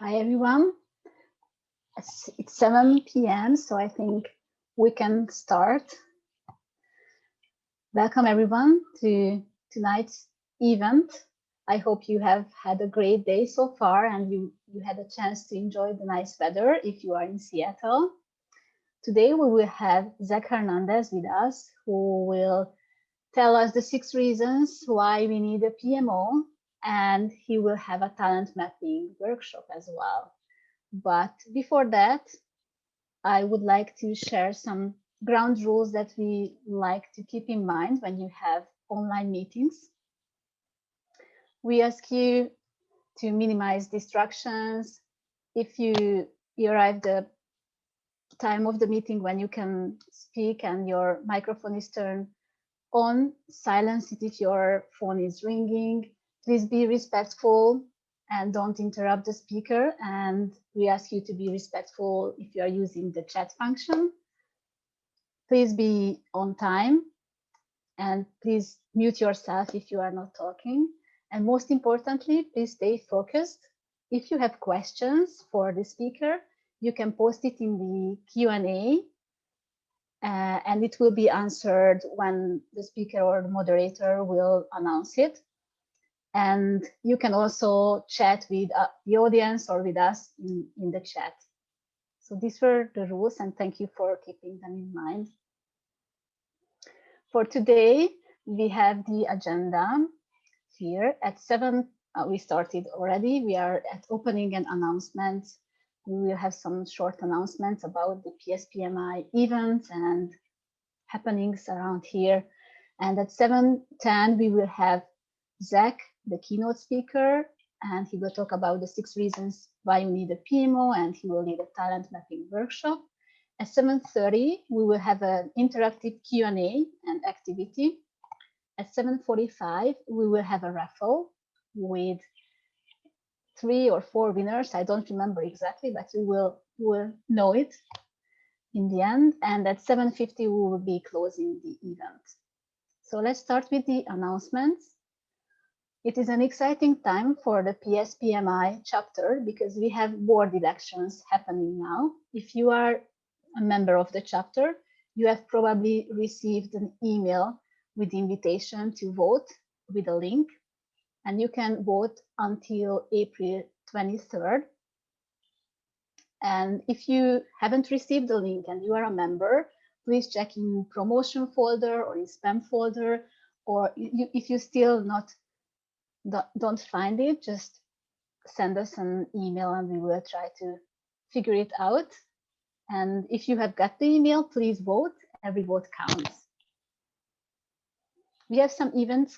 Hi, everyone. It's 7 p.m., so I think we can start. Welcome, everyone, to tonight's event. I hope you have had a great day so far and you had a chance to enjoy the nice weather if you are in Seattle. Today, we will have Zack Hernandez with us, who will tell us the 6 reasons why we need a PMO, and he will have a talent mapping workshop as well. But before that, I would like to share some ground rules that we like to keep in mind when you have online meetings. We ask you to minimize distractions. If you arrive the time of the meeting when you can speak and your microphone is turned on, silence it if your phone is ringing. Please be respectful and don't interrupt the speaker. And we ask you to be respectful if you are using the chat function. Please be on time and please mute yourself if you are not talking. And most importantly, please stay focused. If you have questions for the speaker, you can post it in the Q&A and it will be answered when the speaker or the moderator will announce it. And you can also chat with the audience or with us in the chat. So these were the rules, and thank you for keeping them in mind. For today, we have the agenda here at 7. We started already. We are at opening and announcements. We will have some short announcements about the PSPMI events and happenings around here. And at 7:10, we will have Zack, the keynote speaker, and he will talk about the 6 reasons why you need a PMO, and he will lead a talent mapping workshop. At 7:30, we will have an interactive Q&A and activity. At 7:45, we will have a raffle with 3 or 4 winners. I don't remember exactly, but you will know it in the end. And at 7:50, we will be closing the event. So let's start with the announcements. It is an exciting time for the PSPMI chapter because we have board elections happening now. If you are a member of the chapter, you have probably received an email with the invitation to vote with a link, and you can vote until April 23rd. And if you haven't received the link and you are a member, please check in promotion folder or in spam folder, or if you still don't find it, just send us an email and we will try to figure it out. And if you have got the email, please vote. Every vote counts. We have some events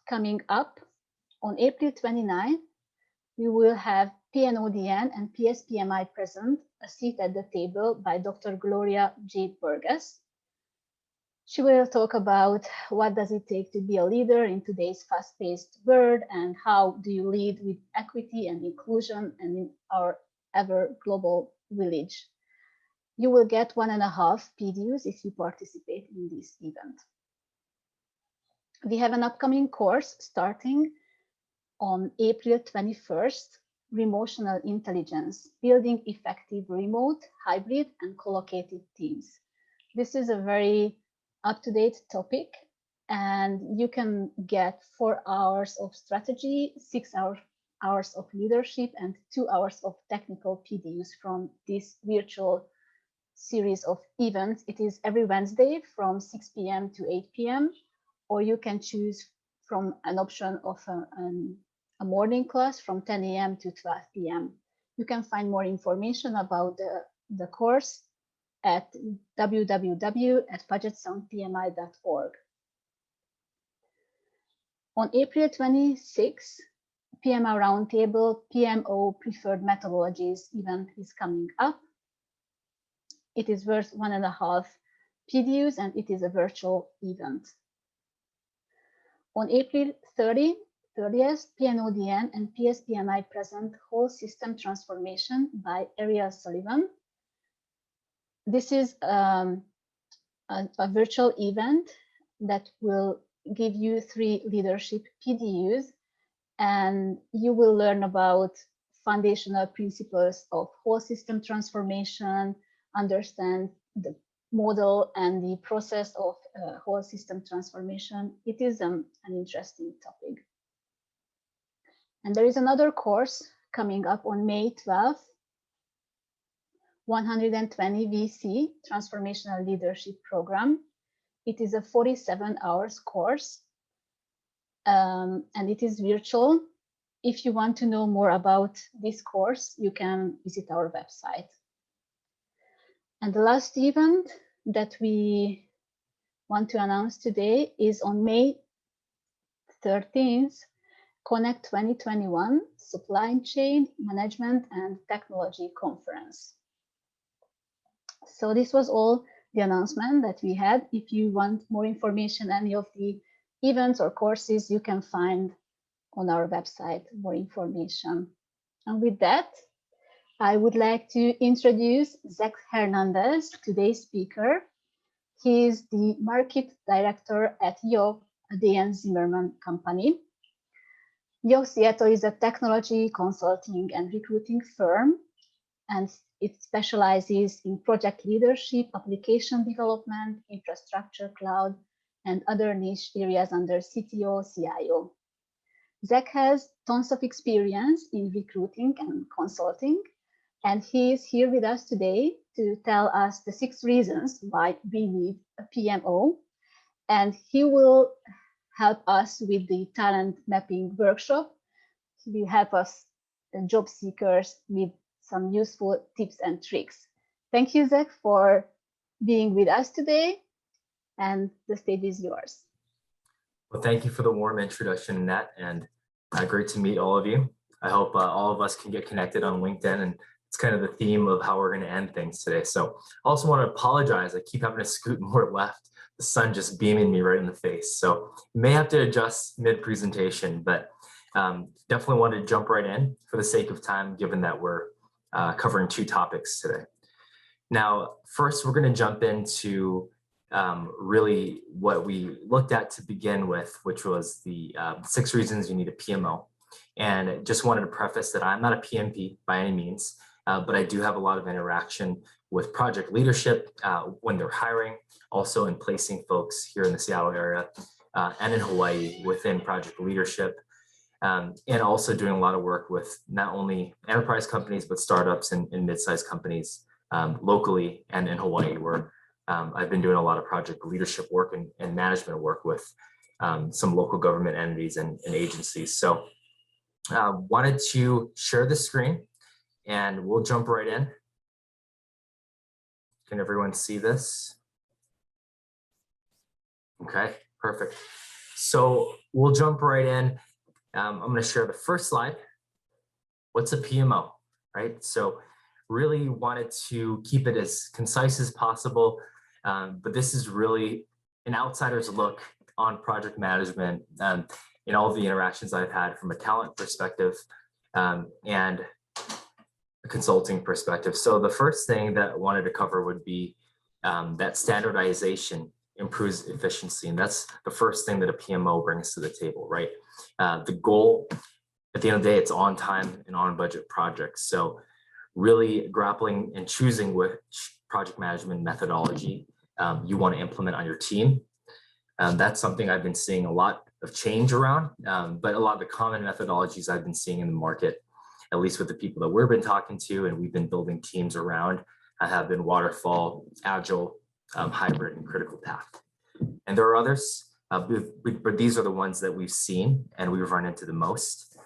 coming up. On April 29th, we will have PNODN and PSPMI present, a seat at the table by Dr. Gloria J. Burgess. She will talk about what does it take to be a leader in today's fast-paced world and how do you lead with equity and inclusion and in our ever global village. You will get 1.5 PDUs if you participate in this event. We have an upcoming course starting on April 21st, Emotional Intelligence, Building Effective Remote, Hybrid, and Collocated Teams. This is a very up-to-date topic, and you can get 4 hours of strategy, 6 hours of leadership, and 2 hours of technical PDUs from this virtual series of events. It is every Wednesday from 6 p.m. to 8 p.m., or you can choose from an option of a morning class from 10 a.m. to 12 p.m. You can find more information about the course at www.budgetsoundpmi.org. On April 26, PMO Roundtable PMO Preferred Methodologies event is coming up. It is worth 1.5 PDUs and it is a virtual event. On April 30th, PNODN and PSPMI present Whole System Transformation by Ariel Sullivan. This is a virtual event that will give you 3 leadership PDUs, and you will learn about foundational principles of whole system transformation, understand the model and the process of whole system transformation. It is an interesting topic. And there is another course coming up on May 12th, 120 VC Transformational Leadership Program. It is a 47 hours course, and it is virtual. If you want to know more about this course, you can visit our website. And the last event that we want to announce today is on May 13th, Connect 2021 Supply Chain Management and Technology Conference. So this was all the announcement that we had. If you want more information, any of the events or courses, you can find on our website more information. And with that, I would like to introduce Zack Hernandez, today's speaker. He is the market director at Yo, a Dan Zimmermann company. Yo Seattle is a technology consulting and recruiting firm, and it specializes in project leadership, application development, infrastructure, cloud, and other niche areas under CTO, CIO. Zack has tons of experience in recruiting and consulting, and he is here with us today to tell us the 6 reasons why we need a PMO. And he will help us with the talent mapping workshop. He will help us, job seekers, with some useful tips and tricks. Thank you, Zack, for being with us today, and the stage is yours. Well, thank you for the warm introduction, Nat, and great to meet all of you. I hope all of us can get connected on LinkedIn, and it's kind of the theme of how we're going to end things today. So I also want to apologize. I keep having to scoot more left. The sun just beaming me right in the face. So you may have to adjust mid-presentation, but definitely wanted to jump right in for the sake of time, given that we're covering 2 topics today. Now, first, we're going to jump into really what we looked at to begin with, which was the 6 reasons you need a PMO. And just wanted to preface that I'm not a PMP by any means, but I do have a lot of interaction with project leadership when they're hiring, also in placing folks here in the Seattle area and in Hawaii within project leadership, and also doing a lot of work with not only enterprise companies, but startups and mid-sized companies locally and in Hawaii, where I've been doing a lot of project leadership work and management work with some local government entities and agencies. So wanted to share the screen and we'll jump right in. Can everyone see this? Okay, perfect. So we'll jump right in. I'm going to share the first slide. What's a PMO, right? So really wanted to keep it as concise as possible, but this is really an outsider's look on project management in all of the interactions I've had from a talent perspective and a consulting perspective. So the first thing that I wanted to cover would be that standardization improves efficiency. And that's the first thing that a PMO brings to the table, right? The goal at the end of the day, it's on time and on budget projects. So really grappling and choosing which project management methodology you want to implement on your team. That's something I've been seeing a lot of change around, but a lot of the common methodologies I've been seeing in the market, at least with the people that we've been talking to and we've been building teams around, have been waterfall, agile, hybrid, and critical path. And there are others, but these are the ones that we've seen and we've run into the most.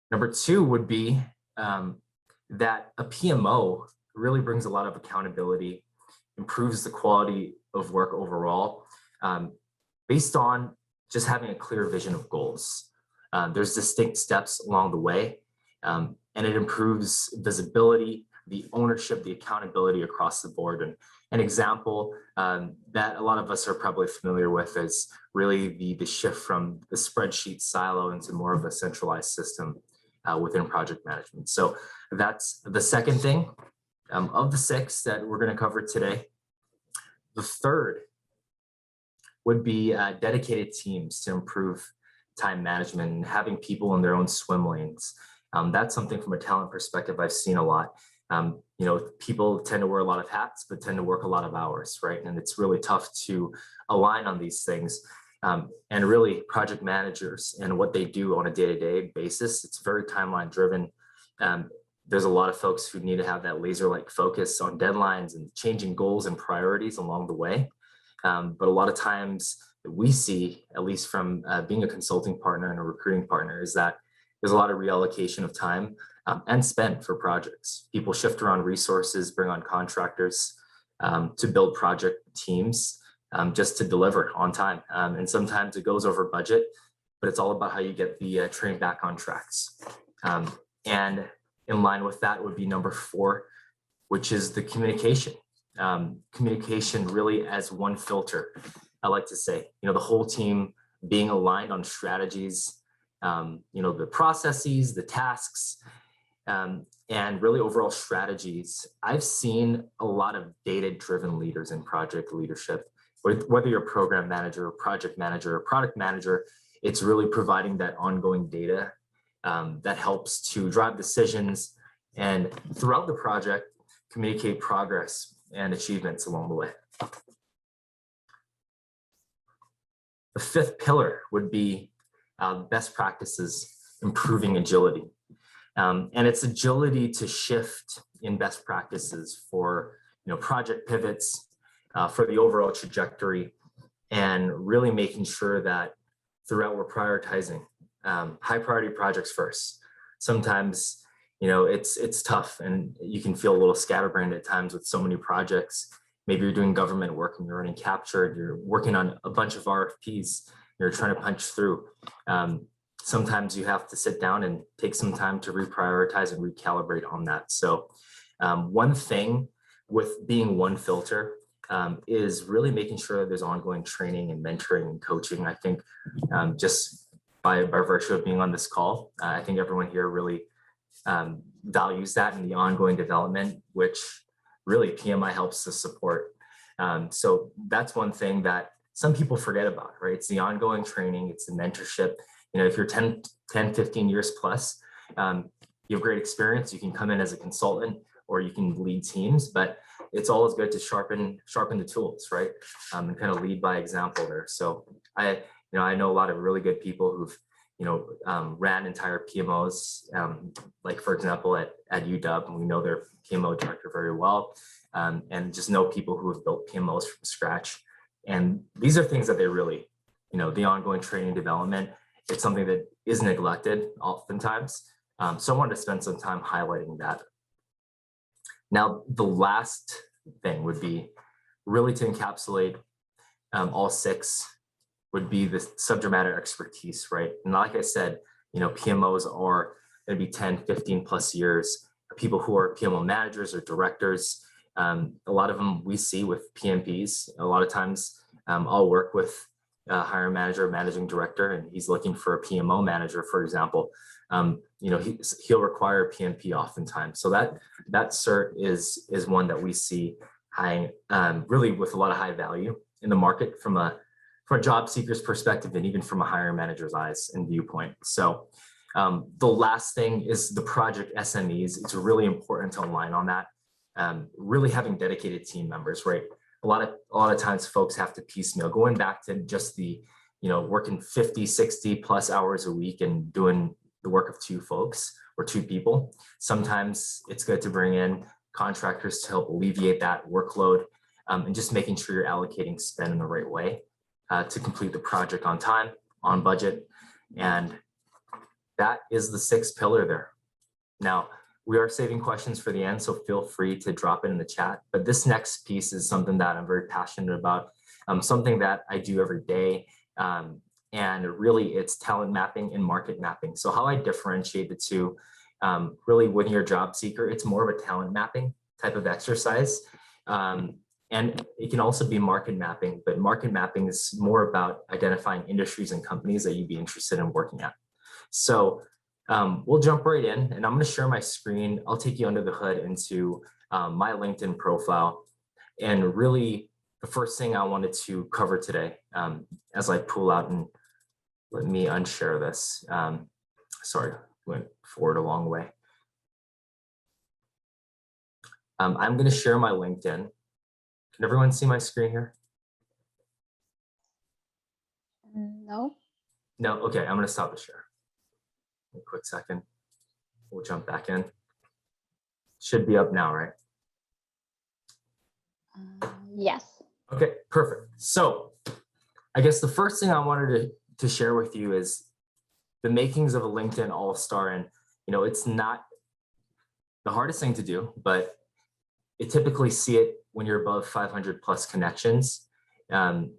Number 2 would be that a PMO really brings a lot of accountability, improves the quality of work overall, based on just having a clear vision of goals. There's distinct steps along the way, and it improves visibility, the ownership, the accountability across the board. And an example that a lot of us are probably familiar with is really the shift from the spreadsheet silo into more of a centralized system within project management. So that's the second thing of the 6 that we're going to cover today. The third would be dedicated teams to improve time management and having people in their own swim lanes. That's something from a talent perspective I've seen a lot. People tend to wear a lot of hats, but tend to work a lot of hours, right? And it's really tough to align on these things. And really project managers and what they do on a day-to-day basis, it's very timeline driven. There's a lot of folks who need to have that laser-like focus on deadlines and changing goals and priorities along the way. But a lot of times we see, at least from being a consulting partner and a recruiting partner, is that there's a lot of reallocation of time and spend for projects. People shift around resources, bring on contractors to build project teams just to deliver on time. And sometimes it goes over budget, but it's all about how you get the train back on tracks. And in line with that would be number 4, which is the communication. Communication really as one filter, I like to say, the whole team being aligned on strategies, the processes, the tasks, and really overall strategies. I've seen a lot of data-driven leaders in project leadership, whether you're a program manager, or project manager, or product manager, it's really providing that ongoing data that helps to drive decisions and throughout the project, communicate progress and achievements along the way. The 5th pillar would be best practices, improving agility. And it's agility to shift in best practices for project pivots, for the overall trajectory, and really making sure that throughout we're prioritizing high priority projects first. Sometimes it's tough and you can feel a little scatterbrained at times with so many projects. Maybe you're doing government work and you're running capture, you're working on a bunch of RFPs, you're trying to punch through. Sometimes you have to sit down and take some time to reprioritize and recalibrate on that. So one thing with being one filter is really making sure that there's ongoing training and mentoring and coaching. I think just by virtue of being on this call, I think everyone here really values that and the ongoing development, which really PMI helps to support. So that's one thing that some people forget about, right? It's the ongoing training, it's the mentorship. If you're 10, 15 years plus, you have great experience, you can come in as a consultant or you can lead teams, but it's always good to sharpen the tools, right? And kind of lead by example there. So I know a lot of really good people who've, ran entire PMOs, like for example, at UW, and we know their PMO director very well, and just know people who have built PMOs from scratch. And these are things that they really, the ongoing training development, it's something that is neglected oftentimes. So I wanted to spend some time highlighting that. Now, the last thing would be really to encapsulate all 6 would be the subject matter expertise, right? And like I said, PMOs are going to be 10, 15 plus years. People who are PMO managers or directors, a lot of them we see with PMPs. A lot of times I'll work with a hiring manager, managing director, and he's looking for a PMO manager, for example. He'll require a PMP oftentimes. So that cert is one that we see high, really with a lot of high value in the market from a job seeker's perspective and even from a hiring manager's eyes and viewpoint. So the last thing is the project SMEs. It's really important to align on that. Really having dedicated team members, right? A lot of times folks have to piecemeal, going back to just the, working 50, 60 plus hours a week and doing the work of 2 folks or 2 people. Sometimes it's good to bring in contractors to help alleviate that workload and just making sure you're allocating spend in the right way to complete the project on time, on budget. And that is the 6th pillar there. Now, we are saving questions for the end, so feel free to drop it in the chat. But this next piece is something that I'm very passionate about, something that I do every day. And really it's talent mapping and market mapping. So how I differentiate the two, really when you're a job seeker, it's more of a talent mapping type of exercise. And it can also be market mapping, but market mapping is more about identifying industries and companies that you'd be interested in working at. So we'll jump right in and I'm going to share my screen. I'll take you under the hood into my LinkedIn profile. And really the first thing I wanted to cover today, as I pull out, and let me unshare this. Sorry, went forward a long way. I'm going to share my LinkedIn. Can everyone see my screen here? No. No, okay, I'm going to stop the share. A quick second. We'll jump back in. Should be up now, right? Yes. Okay, perfect. So I guess the first thing I wanted to share with you is the makings of a LinkedIn all-star. And, it's not the hardest thing to do, but you typically see it when you're above 500 plus connections. Now,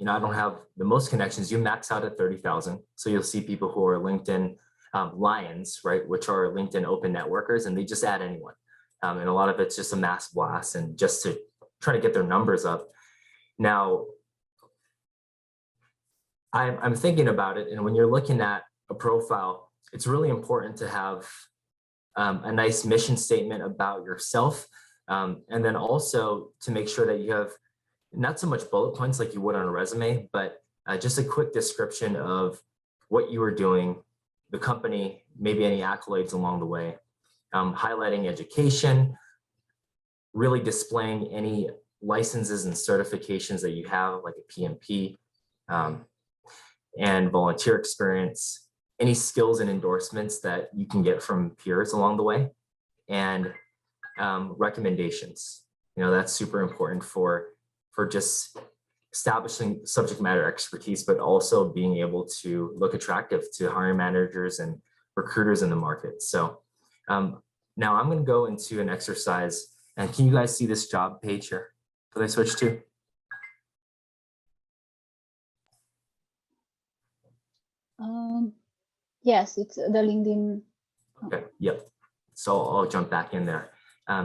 I don't have the most connections. You max out at 30,000. So you'll see people who are LinkedIn lions, right? Which are LinkedIn open networkers, and they just add anyone. And a lot of it's just a mass blast and just to try to get their numbers up. Now, I'm thinking about it. And when you're looking at a profile, it's really important to have a nice mission statement about yourself. And then also to make sure that you have not so much bullet points like you would on a resume, but just a quick description of what you were doing, the company, maybe any accolades along the way, highlighting education, really displaying any licenses and certifications that you have, like a PMP, and volunteer experience, any skills and endorsements that you can get from peers along the way, and recommendations. That's super important for just establishing subject matter expertise, but also being able to look attractive to hiring managers and recruiters in the market. So now I'm going to go into an exercise. And can you guys see this job page here that I switched to? Yes, it's the LinkedIn. Okay, yep. So I'll jump back in there.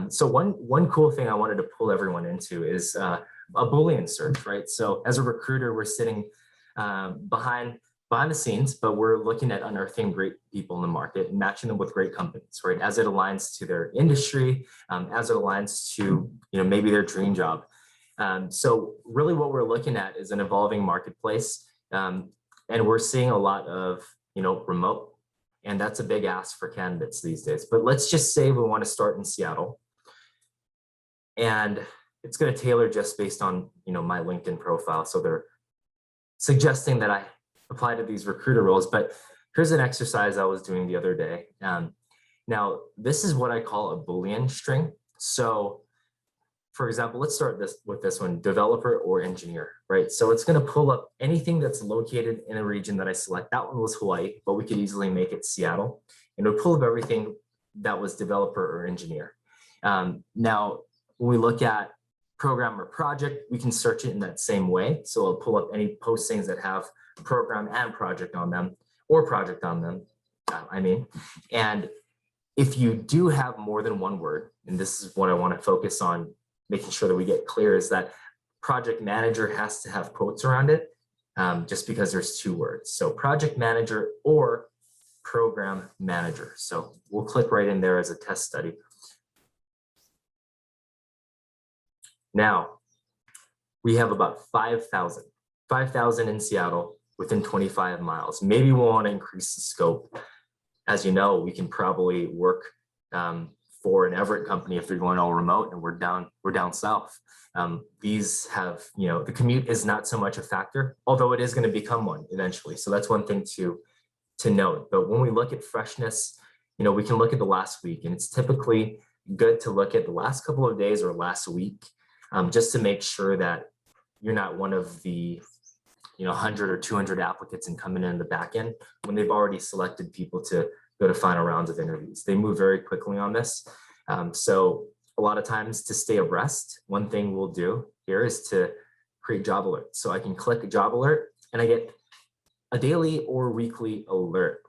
So one cool thing I wanted to pull everyone into is a Boolean search, right? So as a recruiter, we're sitting behind the scenes, but we're looking at unearthing great people in the market and matching them with great companies, right? As it aligns to their industry, as it aligns to maybe their dream job. So really what we're looking at is an evolving marketplace. And we're seeing a lot of remote. And that's a big ask for candidates these days. But let's just say we want to start in Seattle. And it's going to tailor just based on my LinkedIn profile. So they're suggesting that I apply to these recruiter roles. But here's an exercise I was doing the other day. Now, this is what I call a Boolean string. So for example, let's start with this one, developer or engineer, right? So it's going to pull up anything that's located in a region that I select. That one was Hawaii, but we could easily make it Seattle. And it'll pull up everything that was developer or engineer. Now, when we look at program or project, we can search it in that same way. So it'll pull up any postings that have program and project on them, or project on them, And if you do have more than one word, and this is what I want to focus on, making sure that we get clear, is that project manager has to have quotes around it, just because there's two words. So project manager or program manager. So we'll click right in there as a test study. Now, we have about 5,000 in Seattle within 25 miles. Maybe we'll want to increase the scope. As you know, we can probably work for an Everett company if they're going all remote, and we're down south. These have, the commute is not so much a factor, although it is going to become one eventually. So that's one thing to note. But when we look at freshness, we can look at the last week, and it's typically good to look at the last couple of days or last week, just to make sure that you're not one of the 100 or 200 applicants and coming in the back end when they've already selected people to go to final rounds of interviews. They move very quickly on this. So a lot of times, to stay abreast, one thing we'll do here is to create job alerts. So I can click a job alert and I get a daily or weekly alert,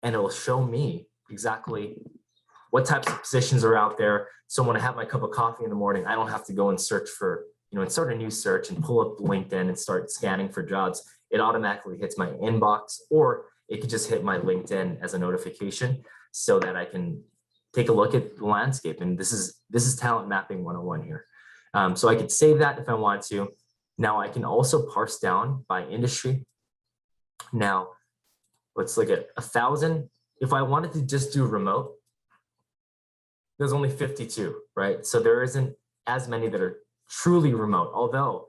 and it'll show me exactly what types of positions are out there. So when I have my cup of coffee in the morning, I don't have to go and search for, and start a new search and pull up LinkedIn and start scanning for jobs. It automatically hits my inbox, or it could just hit my LinkedIn as a notification so that I can take a look at the landscape. And this is talent mapping 101 here. So I could save that if I want to. Now I can also parse down by industry. Now, let's look at 1,000. If I wanted to just do remote, there's only 52, right? So there isn't as many that are truly remote, although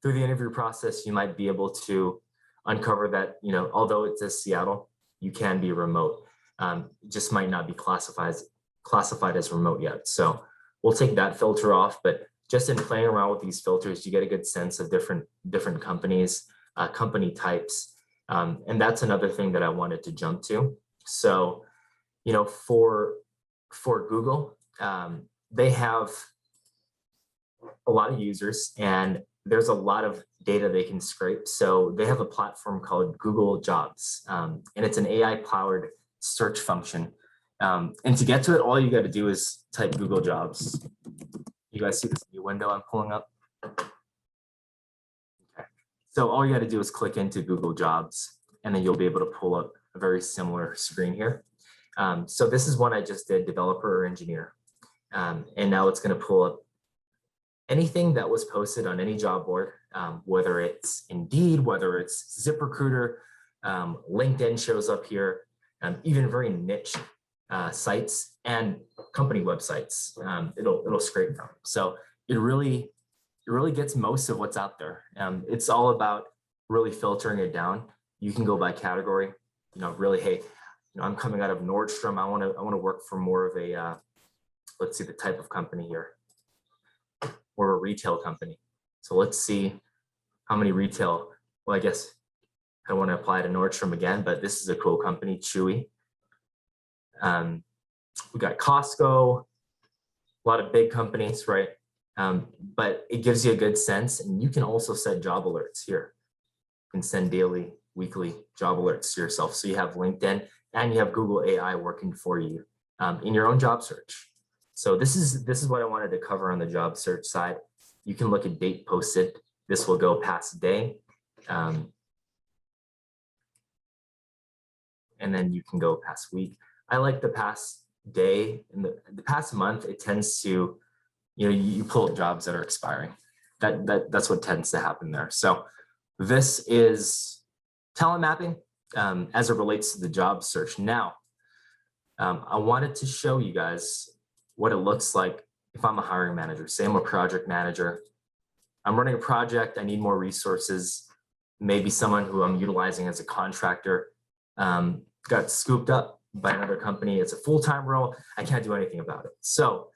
through the interview process, you might be able to uncover that, although it says Seattle, you can be remote. It just might not be classified as remote yet. So we'll take that filter off, but just in playing around with these filters, you get a good sense of different companies, company types. And that's another thing that I wanted to jump to. So, for Google, they have a lot of users and there's a lot of data they can scrape. So they have a platform called Google Jobs, and it's an AI-powered search function. And to get to it, all you got to do is type Google Jobs. You guys see this new window I'm pulling up? Okay. So all you got to do is click into Google Jobs, and then you'll be able to pull up a very similar screen here. So this is one I just did, developer or engineer. And now it's going to pull up anything that was posted on any job board, whether it's Indeed, whether it's ZipRecruiter, LinkedIn shows up here, even very niche sites and company websites, it'll scrape from. So it really gets most of what's out there. It's all about really filtering it down. You can go by category, really, hey, I'm coming out of Nordstrom. I want to work for more of a, let's see the type of company here, or a retail company. So let's see how many retail, well, I guess I don't want to apply to Nordstrom again, but this is a cool company, Chewy. We got Costco, a lot of big companies, right? But it gives you a good sense, and you can also set job alerts here. You can send daily, weekly job alerts to yourself. So you have LinkedIn and you have Google AI working for you in your own job search. So this is what I wanted to cover on the job search side. You can look at date posted. This will go past day. And then you can go past week. I like the past day and the past month. It tends to, you pull up jobs that are expiring. That's what tends to happen there. So this is telemapping as it relates to the job search. Now, I wanted to show you guys what it looks like if I'm a hiring manager. Say I'm a project manager. I'm running a project. I need more resources. Maybe someone who I'm utilizing as a contractor got scooped up by another company. It's a full-time role. I can't do anything about it. So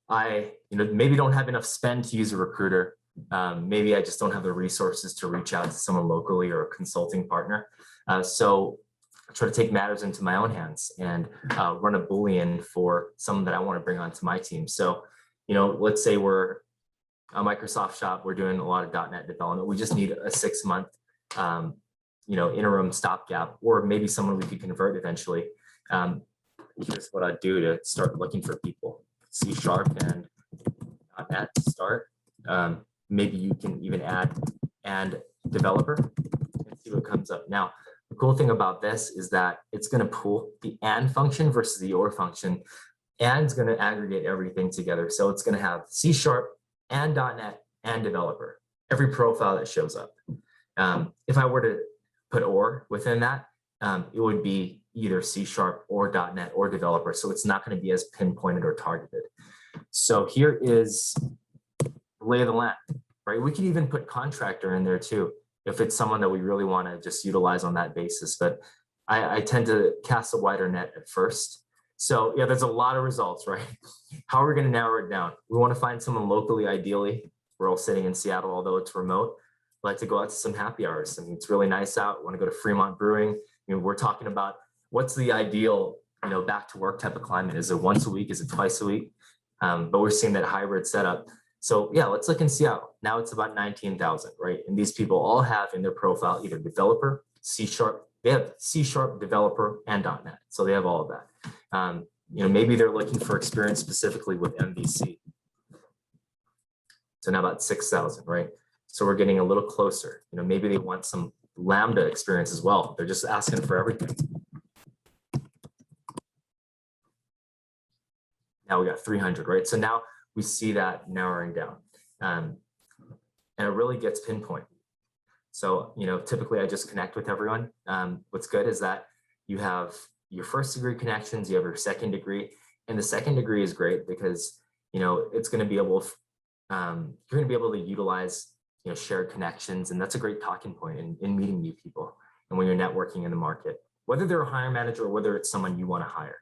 I, maybe don't have enough spend to use a recruiter. Maybe I just don't have the resources to reach out to someone locally or a consulting partner. So I try to take matters into my own hands and run a Boolean for someone that I want to bring onto my team. So, let's say we're a Microsoft shop, we're doing a lot of .NET development. We just need a 6-month, interim stopgap, or maybe someone we could convert eventually. Here's what I'd do to start looking for people. C# and .NET to start. Maybe you can even add and developer and see what comes up. Now, the cool thing about this is that it's going to pull the and function versus the or function, and it's going to aggregate everything together. So it's going to have C# and .NET and developer, every profile that shows up. If I were to put or within that, it would be either C# or .NET or developer. So it's not going to be as pinpointed or targeted. So here is the lay of the land, right? We could even put contractor in there too, if it's someone that we really want to just utilize on that basis. But I tend to cast a wider net at first. So yeah, there's a lot of results, right? How are we going to narrow it down? We want to find someone locally, ideally. We're all sitting in Seattle, although it's remote. We like to go out to some happy hours. I mean, it's really nice out. We want to go to Fremont Brewing. We're talking about what's the ideal, back to work type of climate. Is it once a week? Is it twice a week? But we're seeing that hybrid setup. So yeah, let's look in Seattle. Now it's about 19,000, right? And these people all have in their profile either developer, C#, they have C# developer and .NET. So they have all of that. Maybe they're looking for experience specifically with MVC. So now about 6,000, right? So we're getting a little closer. Maybe they want some Lambda experience as well. They're just asking for everything. Now we got 300, right? So now we see that narrowing down, and it really gets pinpoint. So, typically I just connect with everyone. What's good is that you have your first degree connections, you have your second degree, and the second degree is great because, it's going to be able, you're going to be able to utilize, shared connections. And that's a great talking point in meeting new people. And when you're networking in the market, whether they're a hiring manager or whether it's someone you want to hire,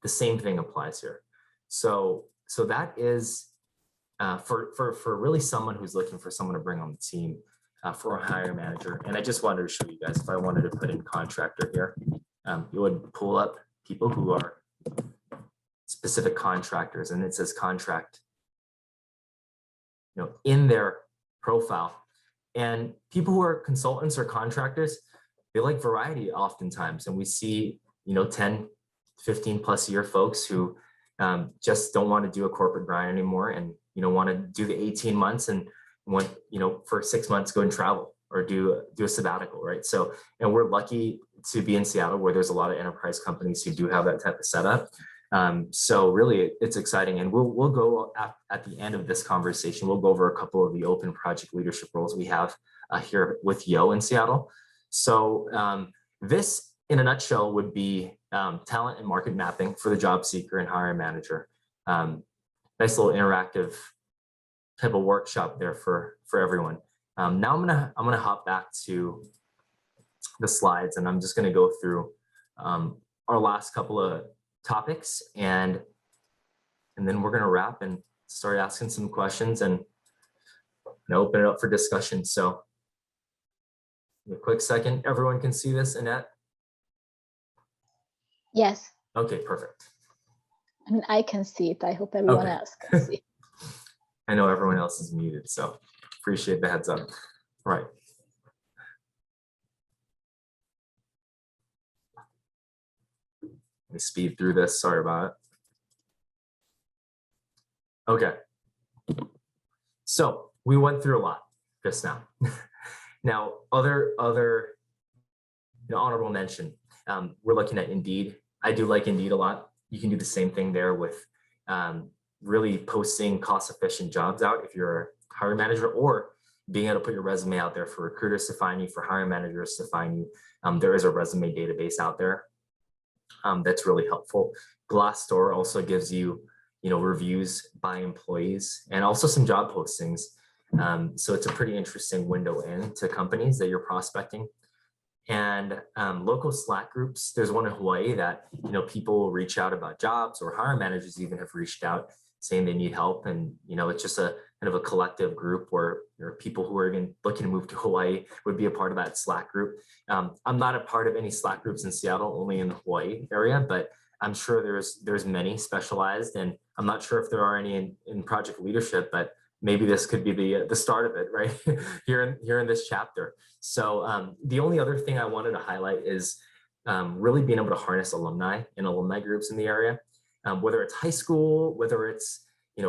the same thing applies here. So that is for really someone who's looking for someone to bring on the team, for a hiring manager. And I just wanted to show you guys, if I wanted to put in contractor here, you would pull up people who are specific contractors, and it says contract, in their profile. And people who are consultants or contractors, they like variety oftentimes. And we see, 10, 15 plus year folks who just don't want to do a corporate grind anymore and, want to do the 18 months and want, for 6 months, go and travel or do a sabbatical, right? So, and we're lucky to be in Seattle where there's a lot of enterprise companies who do have that type of setup. So really it's exciting, and we'll go at the end of this conversation, we'll go over a couple of the open project leadership roles we have here with Yo in Seattle. So this in a nutshell would be talent and market mapping for the job seeker and hiring manager. Nice little interactive type of workshop there for everyone. Now I'm gonna hop back to the slides, and I'm just gonna go through our last couple of topics, and then we're gonna wrap and start asking some questions and open it up for discussion. So a quick second, everyone can see this, Annette? Yes. Okay, perfect. I mean, I can see it. I hope everyone else can see. I know everyone else is muted, so appreciate the heads up. All right. Let me speed through this. Sorry about it. Okay. So we went through a lot just now. Now, other honorable mention. We're looking at Indeed. I do like Indeed a lot. You can do the same thing there with really posting cost-efficient jobs out if you're a hiring manager, or being able to put your resume out there for recruiters to find you, for hiring managers to find you. There is a resume database out there that's really helpful. Glassdoor also gives you, reviews by employees and also some job postings. So it's a pretty interesting window into companies that you're prospecting. And local Slack groups, there's one in Hawaii that, people will reach out about jobs, or hiring managers even have reached out saying they need help. And, it's just a kind of a collective group where there are people who are even looking to move to Hawaii would be a part of that Slack group. I'm not a part of any Slack groups in Seattle, only in the Hawaii area, but I'm sure there's many specialized, and I'm not sure if there are any in project leadership, but maybe this could be the start of it, right? here in this chapter. So the only other thing I wanted to highlight is really being able to harness alumni and alumni groups in the area, whether it's high school, whether it's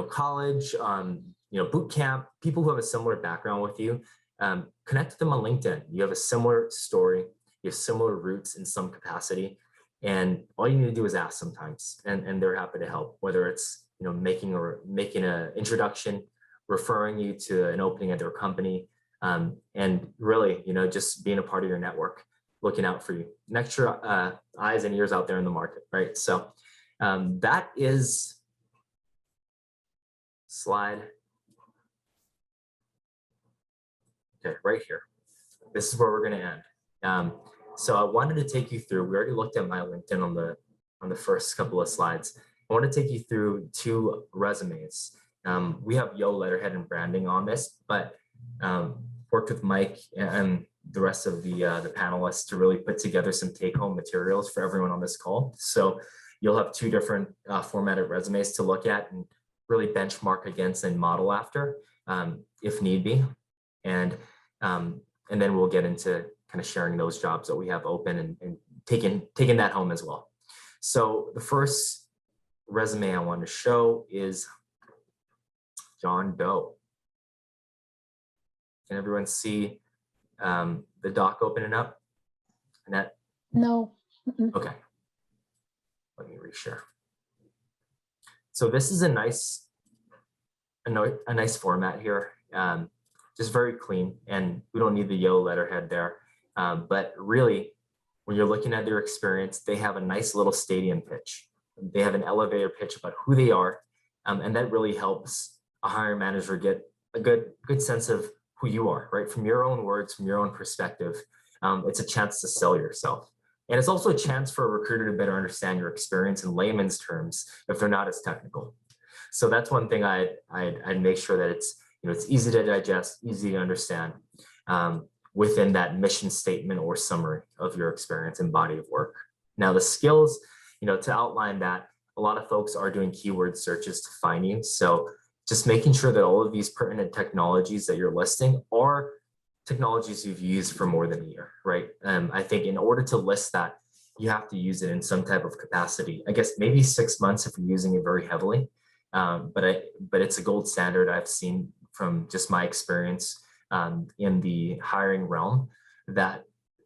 college, boot camp, people who have a similar background with you. Connect with them on LinkedIn. You have a similar story, you have similar roots in some capacity, and all you need to do is ask sometimes, and they're happy to help. Whether it's making an introduction, referring you to an opening at their company, and really, just being a part of your network, looking out for you, an extra eyes and ears out there in the market, right? So that is slide. Okay, right here. This is where we're going to end. So I wanted to take you through. We already looked at my LinkedIn on the first couple of slides. I want to take you through 2 resumes. We have Yo letterhead and branding on this, but worked with Mike and the rest of the panelists to really put together some take-home materials for everyone on this call. So you'll have 2 different formatted resumes to look at and really benchmark against and model after, if need be. And then we'll get into kind of sharing those jobs that we have open and taking that home as well. So the first resume I want to show is John Doe. Can everyone see the doc opening up? Annette? No. Okay. Let me reshare. So this is a nice format here. Just very clean, and we don't need the Yo letterhead there. But really, when you're looking at their experience, they have a nice little stadium pitch. They have an elevator pitch about who they are. And that really helps a hiring manager get a good sense of who you are, right? From your own words, from your own perspective. It's a chance to sell yourself. And it's also a chance for a recruiter to better understand your experience in layman's terms if they're not as technical. So that's one thing I'd make sure that it's easy to digest, easy to understand within that mission statement or summary of your experience and body of work. Now the skills, to outline that, a lot of folks are doing keyword searches to find you. So just making sure that all of these pertinent technologies that you're listing are technologies you've used for more than a year, right? I think in order to list that, you have to use it in some type of capacity. I guess maybe 6 months if you're using it very heavily, but it's a gold standard I've seen from just my experience in the hiring realm, that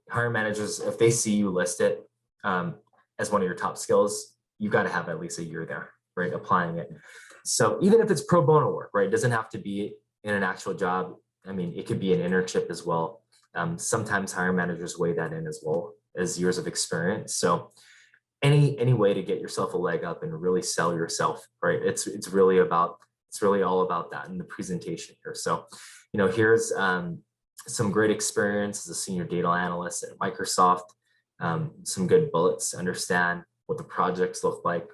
hiring managers, if they see you list it as one of your top skills, you got to have at least a year there, right? Applying it. So even if it's pro bono work, right? It doesn't have to be in an actual job. I mean, it could be an internship as well. Sometimes hiring managers weigh that in as well as years of experience. So any way to get yourself a leg up and really sell yourself, right? It's really all about that in the presentation here. So, here's some great experience as a senior data analyst at Microsoft, some good bullets to understand what the projects look like,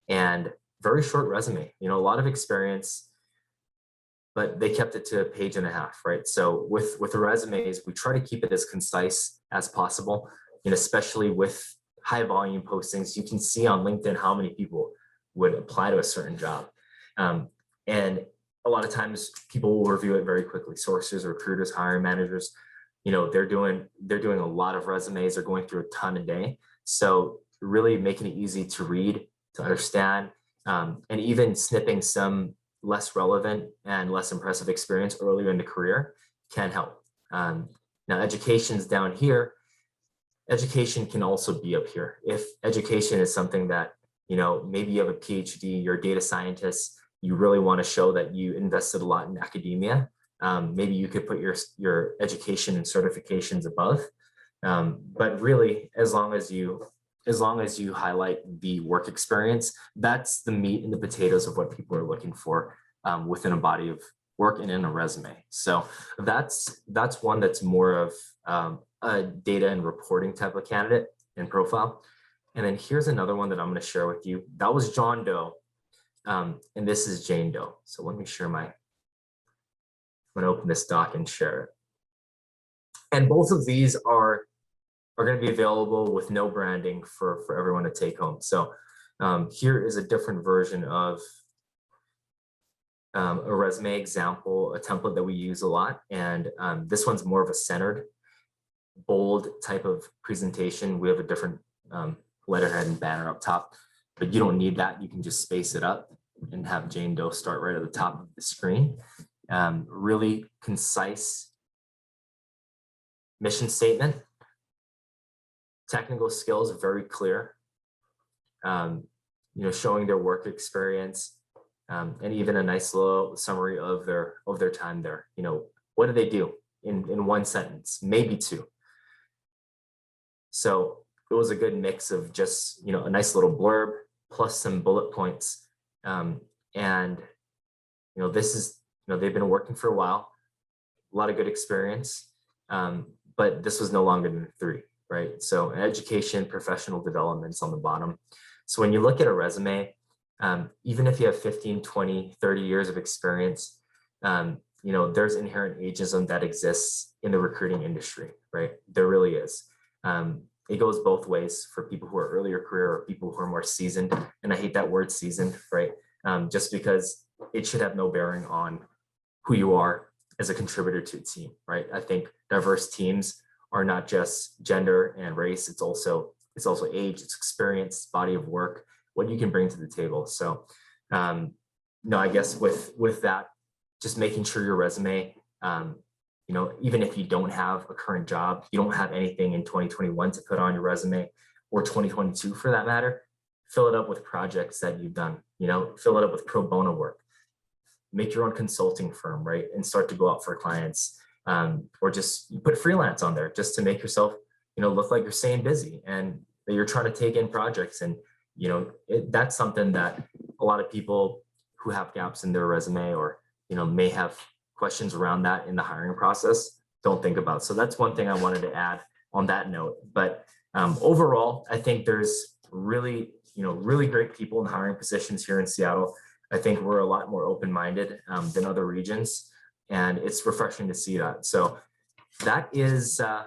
and very short resume, a lot of experience, but they kept it to a page and a half, right? So with the resumes, we try to keep it as concise as possible, especially with high volume postings. You can see on LinkedIn how many people would apply to a certain job. And a lot of times people will review it very quickly. Sources, recruiters, hiring managers, they're doing a lot of resumes. They're going through a ton a day. So really making it easy to read, to understand, and even snipping some less relevant and less impressive experience earlier in the career can help. Now education's down here. Education can also be up here. If education is something that, maybe you have a PhD, you're a data scientist, you really want to show that you invested a lot in academia, maybe you could put your education and certifications above. But really, as long as you highlight the work experience, that's the meat and the potatoes of what people are looking for within a body of work and in a resume. So that's one that's more of a data and reporting type of candidate and profile. And then here's another one that I'm going to share with you. That was John Doe, and this is Jane Doe. So let me share I'm going to open this doc and share it. And both of these are going to be available with no branding for everyone to take home. So here is a different version of a resume example, a template that we use a lot. And this one's more of a centered, bold type of presentation. We have a different letterhead and banner up top, but you don't need that. You can just space it up and have Jane Doe start right at the top of the screen. Really concise mission statement. Technical skills are very clear, showing their work experience, and even a nice little summary of their time there. What do they do in one sentence, maybe two. So it was a good mix of just, a nice little blurb plus some bullet points. And this is, they've been working for a while, a lot of good experience, but this was no longer than 3. Right? So education, professional developments on the bottom. So when you look at a resume, even if you have 15, 20, 30 years of experience, there's inherent ageism that exists in the recruiting industry, right? There really is. It goes both ways for people who are earlier career or people who are more seasoned. And I hate that word seasoned, right? Just because it should have no bearing on who you are as a contributor to a team, right? I think diverse teams are not just gender and race, it's also age, it's experience, body of work, what you can bring to the table. So I guess with that, just making sure your resume, even if you don't have a current job, you don't have anything in 2021 to put on your resume, or 2022 for that matter, fill it up with projects that you've done, fill it up with pro bono work, make your own consulting firm, right? And start to go out for clients. Or just put freelance on there just to make yourself look like you're staying busy and that you're trying to take in projects. And, that's something that a lot of people who have gaps in their resume or, may have questions around that in the hiring process don't think about. So that's one thing I wanted to add on that note. But overall, I think there's really, really great people in hiring positions here in Seattle. I think we're a lot more open-minded than other regions, and it's refreshing to see that. So that is the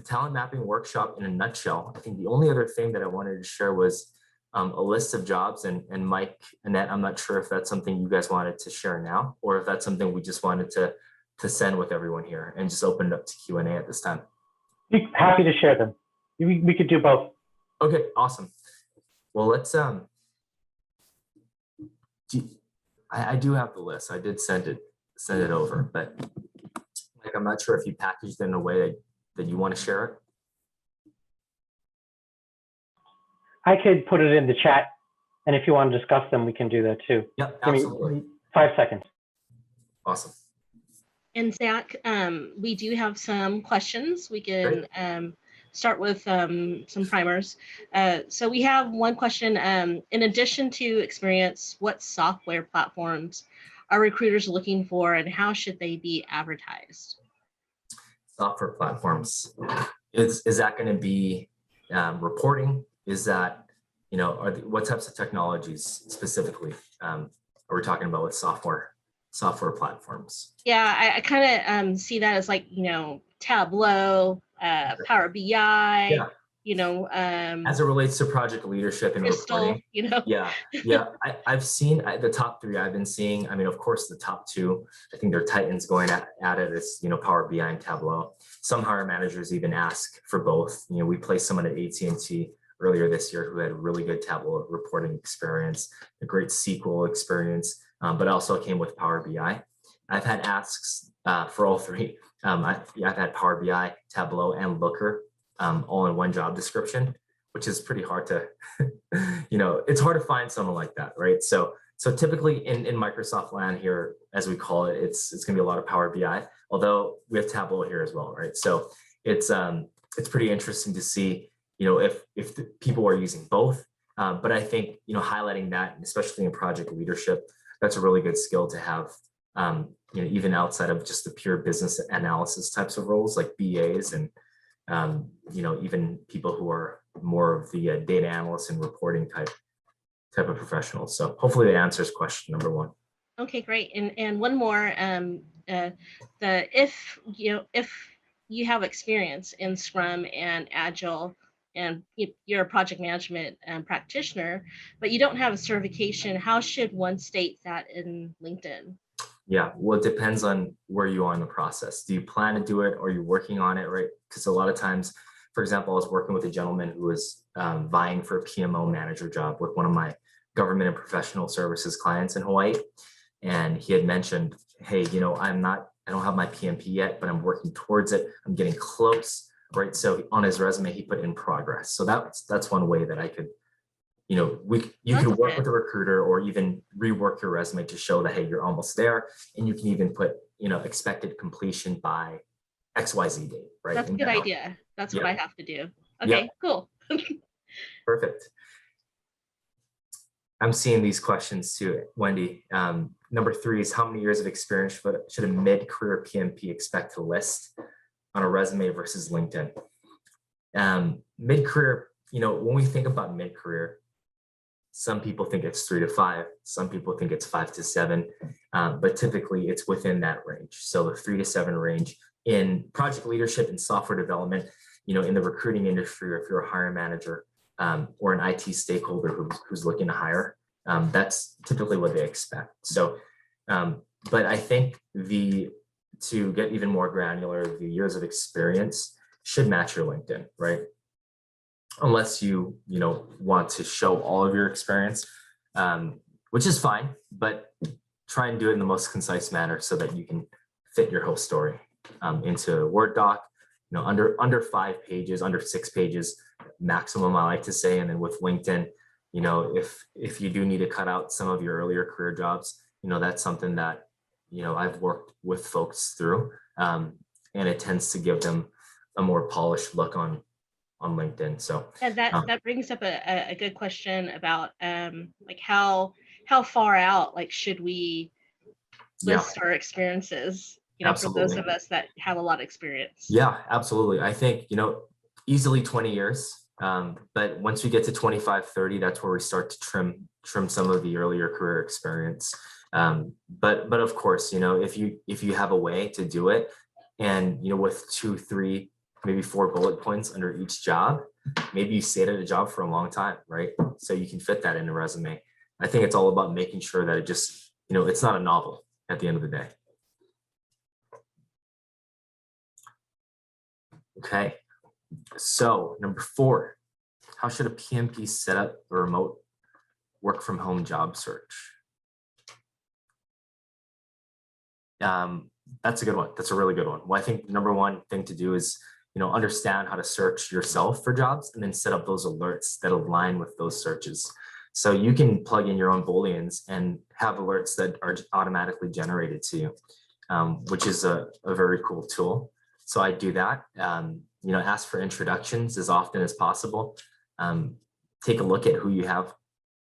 talent mapping workshop in a nutshell. I think the only other thing that I wanted to share was a list of jobs, and Mike, Annette, I'm not sure if that's something you guys wanted to share now, or if that's something we just wanted to send with everyone here and just open it up to Q&A at this time. Happy to share them. We could do both. Okay, awesome. Well, let's I do have the list. I did send it over, but like I'm not sure if you packaged it in a way that you want to share it. I could put it in the chat, and if you want to discuss them, we can do that too. Yeah, absolutely. Give me 5 seconds. Awesome. And Zach, we do have some questions. We can start with some primers. So we have one question. In addition to experience, what software platforms are recruiters looking for, and how should they be advertised? Software platforms. Is that going to be reporting? Is that, what types of technologies specifically are we talking about with software platforms? Yeah, I kind of see that as like, Tableau, Power BI, yeah. As it relates to project leadership and Crystal, reporting. Yeah. I've seen the top 3 I've been seeing. I mean, of course, the top 2, I think they're titans going at it is, Power BI and Tableau. Some hiring managers even ask for both. We placed someone at AT&T earlier this year who had really good Tableau reporting experience, a great SQL experience, but also came with Power BI. I've had asks for all 3. I've had Power BI, Tableau, and Looker all in one job description, which is pretty hard to, it's hard to find someone like that, right? So typically in Microsoft land here, as we call it, it's going to be a lot of Power BI, although we have Tableau here as well, right? So it's pretty interesting to see, if the people are using both. But I think, highlighting that, especially in project leadership, that's a really good skill to have, even outside of just the pure business analysis types of roles like BAs and, even people who are more of the data analysts and reporting type of professionals. So hopefully that answers question number 1. Okay, great. And one more, if you have experience in Scrum and Agile, and you're a project management practitioner, but you don't have a certification, how should one state that in LinkedIn? Yeah, well, it depends on where you are in the process. Do you plan to do it, or are you working on it, right? Because a lot of times, for example, I was working with a gentleman who was vying for a PMO manager job with one of my government and professional services clients in Hawaii. And he had mentioned, hey, I don't have my PMP yet, but I'm working towards it. I'm getting close. Right. So on his resume, he put in progress. So that's one way that I could, you could work with a recruiter or even rework your resume to show that, hey, you're almost there. And you can even put, expected completion by XYZ date. Right. That's a good idea. That's what I have to do. Okay, Yep. Cool. Perfect. I'm seeing these questions too, Wendy. Number 3 is how many years of experience should a mid-career PMP expect to list on a resume versus LinkedIn? Mid-career, when we think about mid-career, some people think it's 3 to 5, some people think it's 5 to 7, but typically it's within that range. So the 3 to 7 range in project leadership and software development, in the recruiting industry, or if you're a hiring manager or an IT stakeholder who's looking to hire, that's typically what they expect. So, but I think to get even more granular, the years of experience should match your LinkedIn, right? Unless you want to show all of your experience, which is fine, but try and do it in the most concise manner so that you can fit your whole story into a Word doc, under 5 pages, under 6 pages maximum, I like to say. And then with LinkedIn, if you do need to cut out some of your earlier career jobs, that's something that I've worked with folks through, and it tends to give them a more polished look on LinkedIn. So and that brings up a good question about like how far out like should we list our experiences, you know, for those absolutely. of us that have a lot of experience. Yeah, absolutely. I think, you know, easily 20 years. But once we get to 25, 30, that's where we start to trim some of the earlier career experience. But of course, you know, if you have a way to do it, and, you know, with 2, 3, maybe 4 bullet points under each job, maybe you stayed at a job for a long time, right? So you can fit that in a resume. I think it's all about making sure that it just, you know, it's not a novel at the end of the day. Okay, so number 4, how should a PMP set up a remote work from home job search? That's a good one. That's a really good one. Well, I think the number 1 thing to do is, you know, understand how to search yourself for jobs and then set up those alerts that align with those searches. So you can plug in your own Booleans and have alerts that are automatically generated to you, which is a very cool tool. So I do that. You know, ask for introductions as often as possible. Take a look at who you have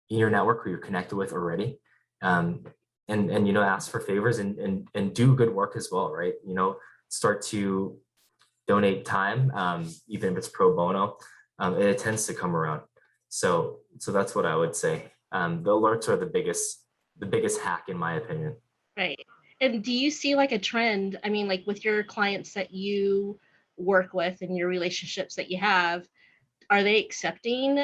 in your network, who you're connected with already. And you know, ask for favors and do good work as well, right? You know, start to donate time, even if it's pro bono, it tends to come around. So that's what I would say. The alerts are the biggest hack in my opinion. Right. And do you see like a trend? I mean, like with your clients that you work with and your relationships that you have, are they accepting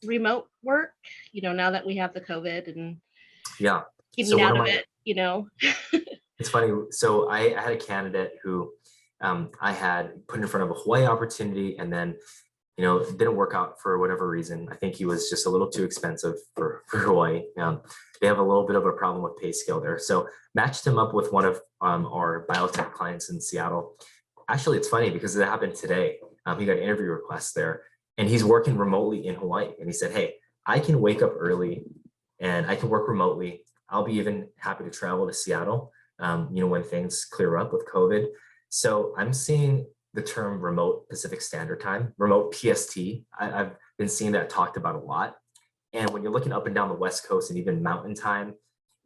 remote work, you know, now that we have the COVID and yeah, getting out of it, you know? It's funny. So I had a candidate who I had put in front of a Hawaii opportunity, and then, you know, it didn't work out for whatever reason. I think he was just a little too expensive for Hawaii. They have a little bit of a problem with pay scale there. So matched him up with one of our biotech clients in Seattle. Actually, it's funny because it happened today. He got an interview request there, and he's working remotely in Hawaii. And he said, hey, I can wake up early and I can work remotely. I'll be even happy to travel to Seattle, you know, when things clear up with COVID. So I'm seeing the term remote Pacific Standard Time, remote PST. I've been seeing that talked about a lot. And when you're looking up and down the West Coast and even Mountain Time,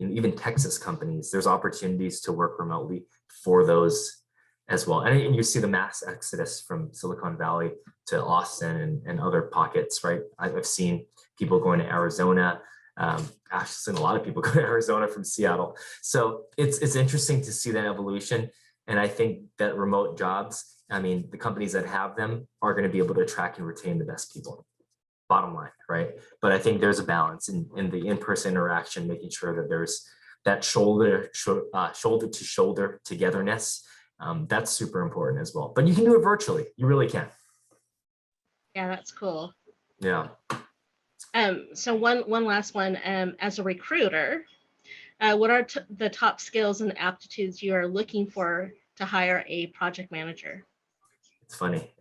and even Texas companies, there's opportunities to work remotely for those as well. And you see the mass exodus from Silicon Valley to Austin and other pockets, right? I've seen people going to Arizona. I've seen a lot of people go to Arizona from Seattle. So it's interesting to see that evolution. And I think that remote jobs, I mean, the companies that have them are going to be able to attract and retain the best people. Bottom line, right? But I think there's a balance in the in-person interaction, making sure that there's that shoulder to shoulder togetherness. That's super important as well. But you can do it virtually. You really can. Yeah, that's cool. Yeah. So one last one. As a recruiter, what are the top skills and aptitudes you are looking for to hire a project manager? It's funny.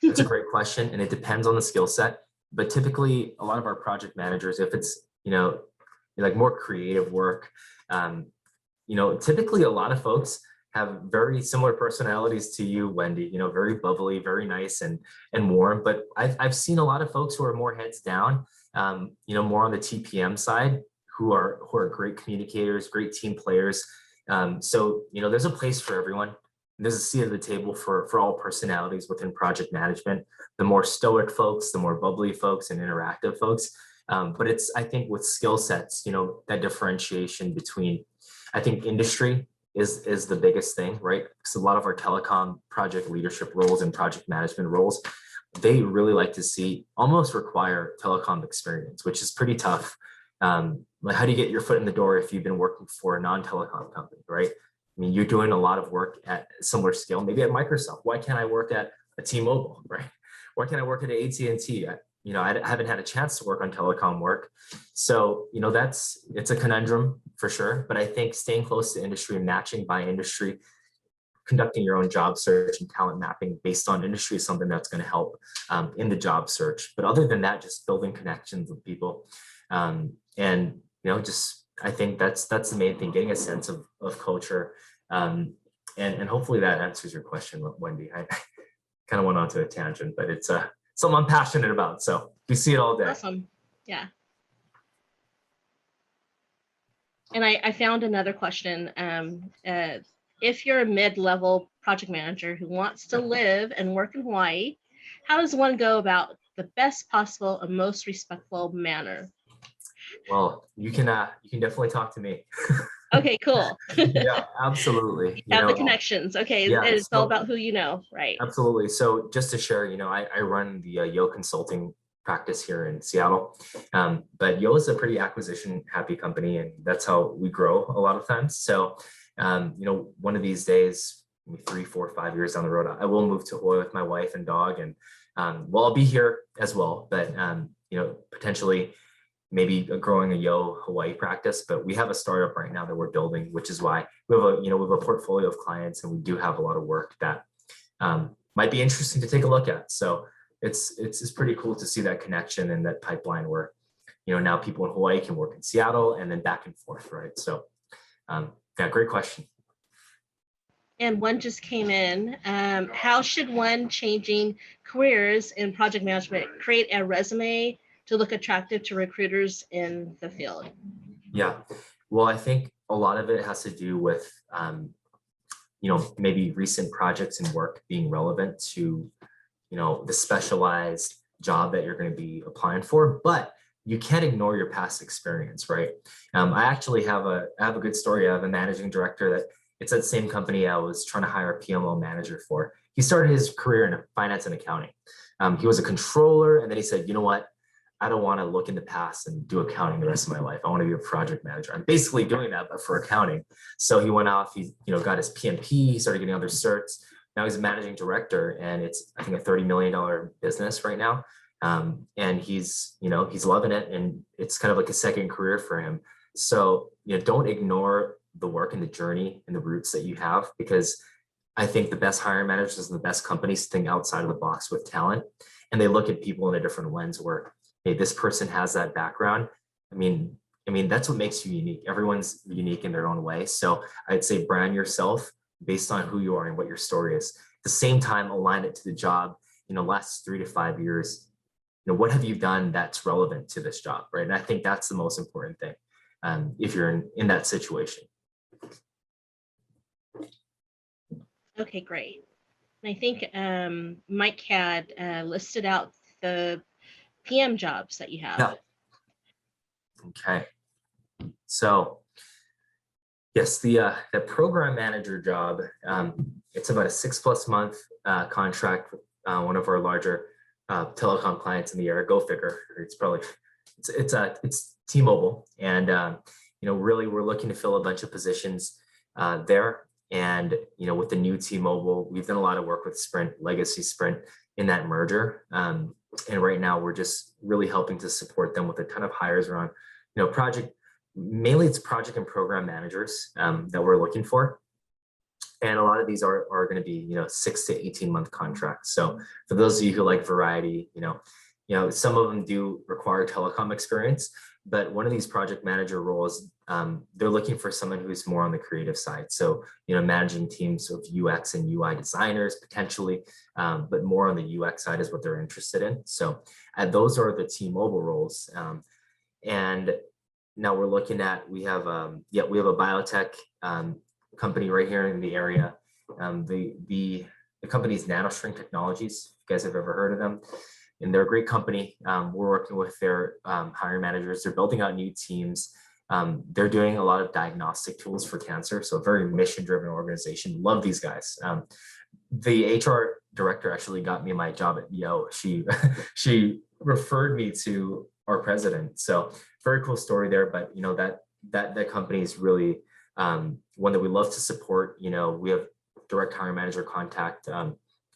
It's a great question, and it depends on the skill set. But typically, a lot of our project managers, if it's, you know, like more creative work, you know, typically a lot of folks have very similar personalities to you, Wendy. You know, very bubbly, very nice and warm. But I've seen a lot of folks who are more heads down, you know, more on the TPM side, who are great communicators, great team players. So, you know, there's a place for everyone. There's a seat at the table for all personalities within project management. The more stoic folks, the more bubbly folks and interactive folks. But it's, I think, with skill sets, you know, that differentiation between, I think industry is the biggest thing, right? Because a lot of our telecom project leadership roles and project management roles, they really like to see, almost require telecom experience, which is pretty tough. Like, how do you get your foot in the door if you've been working for a non-telecom company, right? I mean, you're doing a lot of work at a similar scale, maybe at Microsoft. Why can't I work at a T-Mobile, right? Why can't I work at AT&T? You know, I haven't had a chance to work on telecom work. So, you know, it's a conundrum for sure. But I think staying close to industry and matching by industry, conducting your own job search and talent mapping based on industry is something that's going to help in the job search. But other than that, just building connections with people. And, you know, just, I think that's the main thing, getting a sense of culture. and hopefully that answers your question, Wendy. I kind of went onto a tangent, but it's something I'm passionate about. So we see it all day. Awesome. Yeah. And I found another question. If you're a mid-level project manager who wants to live and work in Hawaii, how does one go about the best possible and most respectful manner? Well, you can definitely talk to me. Okay, cool. Yeah, absolutely. You have the connections. Okay, yeah, it's all about who you know, right? Absolutely. So just to share, I run the Yo Consulting practice here in Seattle. But Yo is a pretty acquisition happy company, and that's how we grow a lot of times. So, one of these days, maybe 3, 4, 5 years down the road, I will move to Hawaii with my wife and dog, and I'll be here as well. But potentially maybe growing a Yo Hawaii practice. But we have a startup right now that we're building, which is why we have a portfolio of clients, and we do have a lot of work that might be interesting to take a look at. So it's pretty cool to see that connection and that pipeline where, now people in Hawaii can work in Seattle and then back and forth, right? So yeah, great question. And one just came in. How should one changing careers in project management create a resume to look attractive to recruiters in the field? Yeah, well, I think a lot of it has to do with, maybe recent projects and work being relevant to, the specialized job that you're going to be applying for, but you can't ignore your past experience, right? I actually have a good story. I have a managing director that it's that same company I was trying to hire a PMO manager for. He started his career in finance and accounting. He was a controller, and then he said, you know what? I don't want to look in the past and do accounting the rest of my life. I want to be a project manager. I'm basically doing that, but for accounting. So he went off, he got his PMP, he started getting other certs. Now he's a managing director, and it's, I think, a $30 million business right now. And he's loving it, and it's kind of like a second career for him. So, don't ignore the work and the journey and the roots that you have, because I think the best hiring managers and the best companies think outside of the box with talent, and they look at people in a different lens where, hey, this person has that background. I mean, that's what makes you unique. Everyone's unique in their own way. So I'd say brand yourself based on who you are and what your story is. At the same time, align it to the job. Last 3 to 5 years, what have you done that's relevant to this job, right? And I think that's the most important thing if you're in that situation. Okay, great. And I think Mike had listed out the PM jobs that you have. Yeah. Okay. So yes, the program manager job, it's about a 6+ month contract with one of our larger telecom clients in the area. Go figure. It's T-Mobile, and really we're looking to fill a bunch of positions there. And with the new T-Mobile, we've done a lot of work with Sprint, legacy Sprint, in that merger. And right now we're just really helping to support them with a ton of hires around, mainly it's project and program managers that we're looking for. And a lot of these are going to be, 6 to 18 month contracts. So for those of you who like variety, some of them do require telecom experience, but one of these project manager roles, they're looking for someone who's more on the creative side. So, managing teams of UX and UI designers potentially, but more on the UX side is what they're interested in. So those are the T-Mobile roles. And now we're looking at, we have a biotech company right here in the area. The company's NanoString Technologies. If you guys have ever heard of them, and they're a great company. We're working with their hiring managers. They're building out new teams. They're doing a lot of diagnostic tools for cancer. So a very mission-driven organization. Love these guys. The HR director actually got me my job at Yo. She referred me to our president. So very cool story there. But that company is really one that we love to support. We have direct hiring manager contact.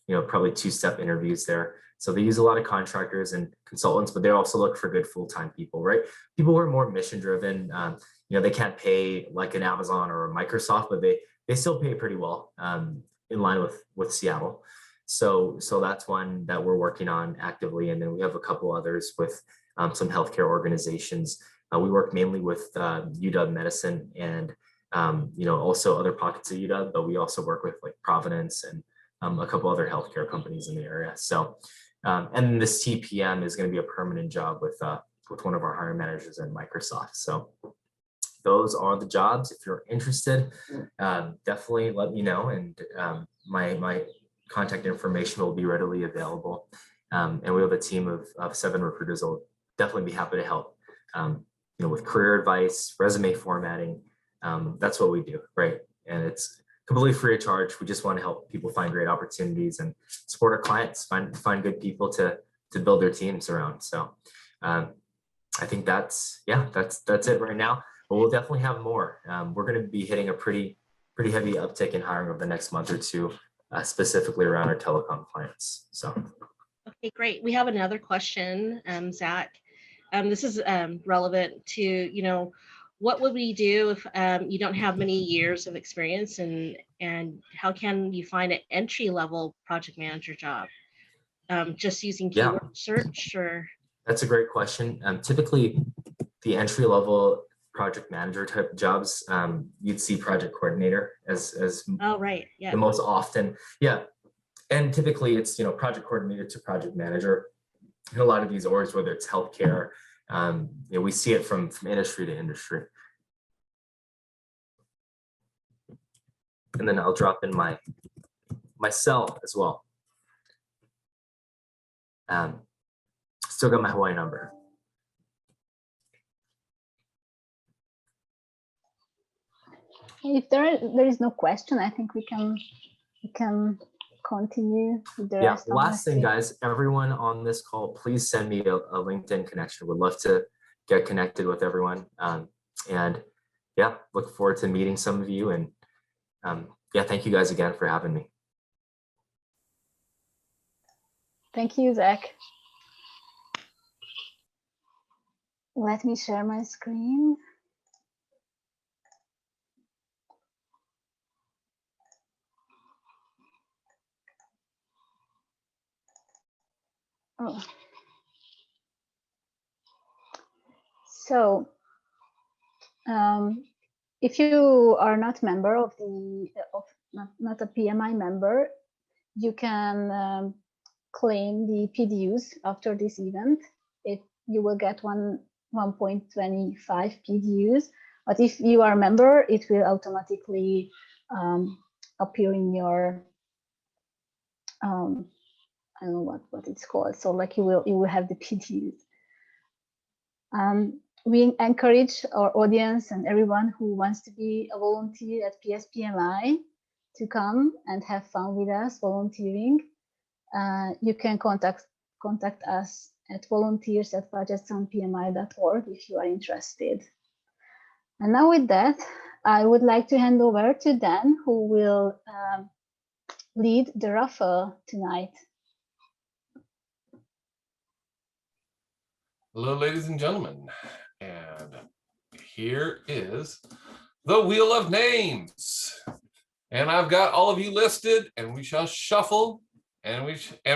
Probably 2-step interviews there. So they use a lot of contractors and consultants, but they also look for good full-time people, right? People who are more mission-driven. They can't pay like an Amazon or a Microsoft, but they still pay pretty well in line with Seattle. So that's one that we're working on actively. And then we have a couple others with some healthcare organizations. We work mainly with UW Medicine and Also other pockets of UW, but we also work with like Providence and a couple other healthcare companies in the area. So, and this TPM is going to be a permanent job with one of our hiring managers at Microsoft. So those are the jobs. If you're interested, definitely let me know. And my contact information will be readily available. And we have a team of 7 recruiters that will definitely be happy to help. With career advice, resume formatting, that's what we do, right? And it's completely free of charge. We just want to help people find great opportunities and support our clients, find good people to build their teams around. So I think that's it right now. But we'll definitely have more. We're going to be hitting a pretty heavy uptick in hiring over the next month or two, specifically around our telecom clients. So. Okay, great. We have another question, Zach. This is relevant to, what would we do if you don't have many years of experience, and how can you find an entry-level project manager job? Just using keyword search, or? That's a great question. Typically, the entry-level project manager type jobs, you'd see project coordinator as oh, right. Yeah. the most often. Yeah. And typically it's, project coordinator to project manager. In a lot of these orgs, whether it's healthcare, we see it from industry to industry. And then I'll drop in my cell as well. Still got my Hawaii number. If there is no question, I think we can continue with the rest. Last thing, guys, everyone on this call, please send me a LinkedIn connection. Would love to get connected with everyone. And look forward to meeting some of you. And thank you guys again for having me. Thank you, Zach. Let me share my screen. Oh. So, if you are not member of not a PMI member, you can claim the PDUs after this event. You will get 1.25 PDUs, but if you are a member, it will automatically appear in your I don't know what it's called. So like you will have the PDUs. We encourage our audience and everyone who wants to be a volunteer at PSPMI to come and have fun with us volunteering. You can contact us at volunteers@projectsonpmi.org if you are interested. And now with that, I would like to hand over to Dan, who will lead the raffle tonight. Hello, ladies and gentlemen, and here is the Wheel of Names. And I've got all of you listed, and we shall shuffle. And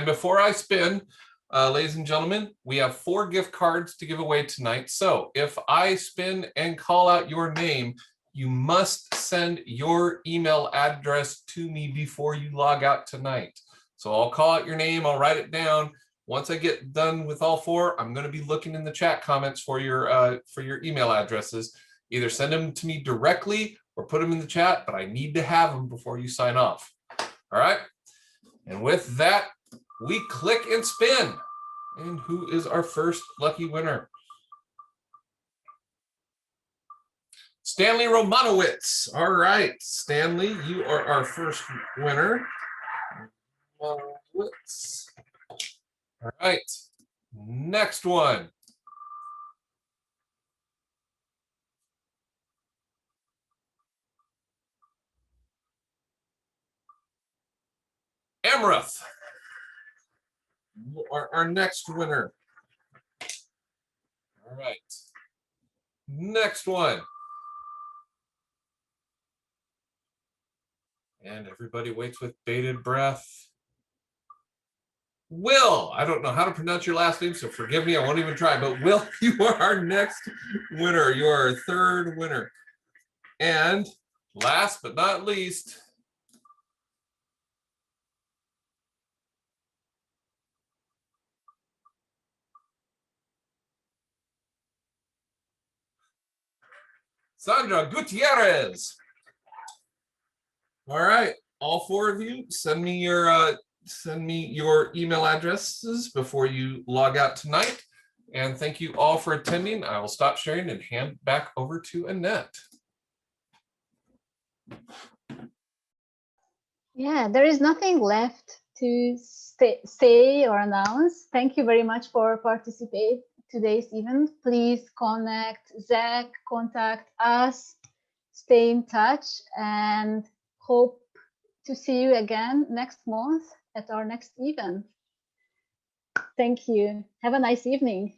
before I spin, ladies and gentlemen, we have 4 gift cards to give away tonight. So if I spin and call out your name, you must send your email address to me before you log out tonight. So I'll call out your name, I'll write it down. Once I get done with all 4, I'm going to be looking in the chat comments for your email addresses. Either send them to me directly or put them in the chat, but I need to have them before you sign off. All right. And with that, we click and spin. And who is our first lucky winner? Stanley Romanowitz. All right, Stanley, you are our first winner. Romanowitz. All right, next one. Amrath, our next winner. All right, next one. And everybody waits with bated breath. Will, I don't know how to pronounce your last name, so forgive me, I won't even try, but Will, you are our next winner. You are our third winner. And last but not least, Sandra Gutierrez. All right, all four of you, send me your email addresses before you log out tonight. And thank you all for attending. I will stop sharing and hand back over to Annette. Yeah, there is nothing left to say or announce. Thank you very much for participating today's event. Please connect Zack, contact us, stay in touch, and hope to see you again next month at our next event. Thank you. Have a nice evening.